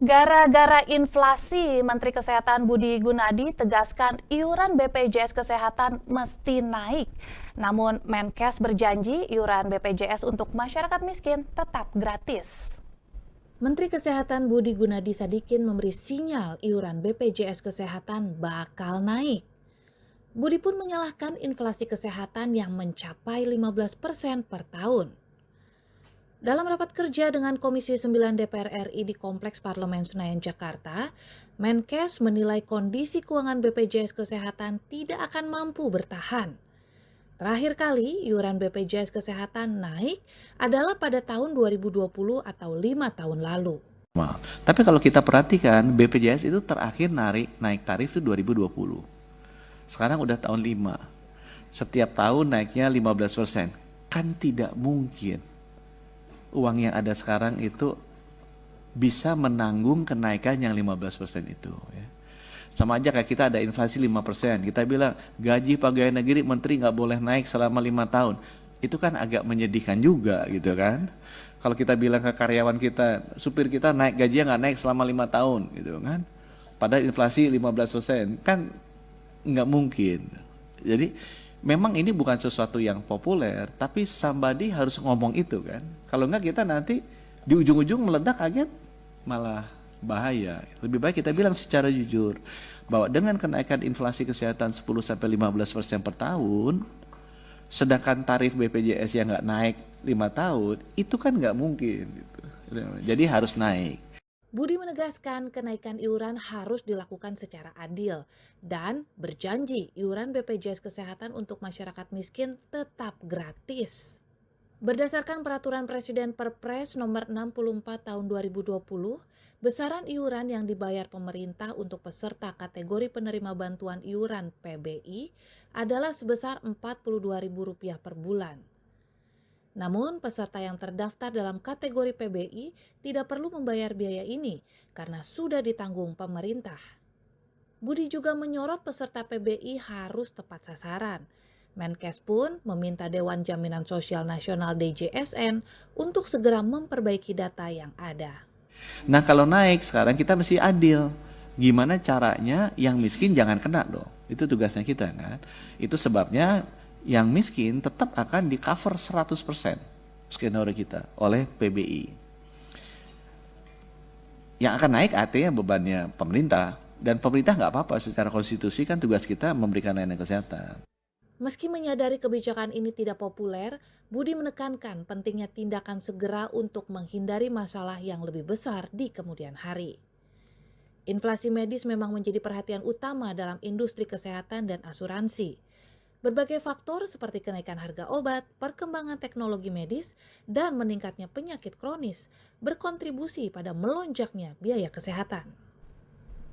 Gara-gara inflasi, Menteri Kesehatan Budi Gunadi tegaskan iuran BPJS Kesehatan mesti naik. Namun Menkes berjanji iuran BPJS untuk masyarakat miskin tetap gratis. Menteri Kesehatan Budi Gunadi Sadikin memberi sinyal iuran BPJS Kesehatan bakal naik. Budi pun menyalahkan inflasi kesehatan yang mencapai 15% per tahun. Dalam rapat kerja dengan Komisi 9 DPR RI di Kompleks Parlemen Senayan, Jakarta, Menkes menilai kondisi keuangan BPJS Kesehatan tidak akan mampu bertahan. Terakhir kali iuran BPJS Kesehatan naik adalah pada tahun 2020 atau 5 tahun lalu. Tapi kalau kita perhatikan BPJS itu terakhir naik tarif itu 2020. Sekarang udah tahun 5. Setiap tahun naiknya 15%. Kan tidak mungkin uang yang ada sekarang itu bisa menanggung kenaikan yang 15% itu. Ya. Sama aja kayak kita ada inflasi 5%. Kita bilang gaji pegawai negeri menteri nggak boleh naik selama 5 tahun. Itu kan agak menyedihkan juga gitu kan. Kalau kita bilang ke karyawan kita, supir kita naik gajinya nggak naik selama 5 tahun gitu kan. Padahal inflasi 15%. Kan nggak mungkin. Jadi memang ini bukan sesuatu yang populer, tapi somebody harus ngomong itu kan. Kalau enggak kita nanti di ujung-ujung meledak kaget malah bahaya. Lebih baik kita bilang secara jujur bahwa dengan kenaikan inflasi kesehatan 10-15% per tahun, sedangkan tarif BPJS yang nggak naik 5 tahun, itu kan nggak mungkin. Gitu. Jadi harus naik. Budi menegaskan kenaikan iuran harus dilakukan secara adil dan berjanji iuran BPJS Kesehatan untuk masyarakat miskin tetap gratis. Berdasarkan peraturan Presiden Perpres nomor 64 tahun 2020, besaran iuran yang dibayar pemerintah untuk peserta kategori penerima bantuan iuran PBI adalah sebesar Rp42.000 per bulan. Namun, peserta yang terdaftar dalam kategori PBI tidak perlu membayar biaya ini karena sudah ditanggung pemerintah. Budi juga menyorot peserta PBI harus tepat sasaran. Menkes pun meminta Dewan Jaminan Sosial Nasional DJSN untuk segera memperbaiki data yang ada. Nah kalau naik sekarang kita mesti adil. Gimana caranya yang miskin jangan kena dong. Itu tugasnya kita kan. Itu sebabnya yang miskin tetap akan di cover 100% skenario kita oleh PBI. Yang akan naik artinya bebannya pemerintah. Dan pemerintah nggak apa-apa, secara konstitusi kan tugas kita memberikan layanan kesehatan. Meski menyadari kebijakan ini tidak populer, Budi menekankan pentingnya tindakan segera untuk menghindari masalah yang lebih besar di kemudian hari. Inflasi medis memang menjadi perhatian utama dalam industri kesehatan dan asuransi. Berbagai faktor seperti kenaikan harga obat, perkembangan teknologi medis, dan meningkatnya penyakit kronis berkontribusi pada melonjaknya biaya kesehatan.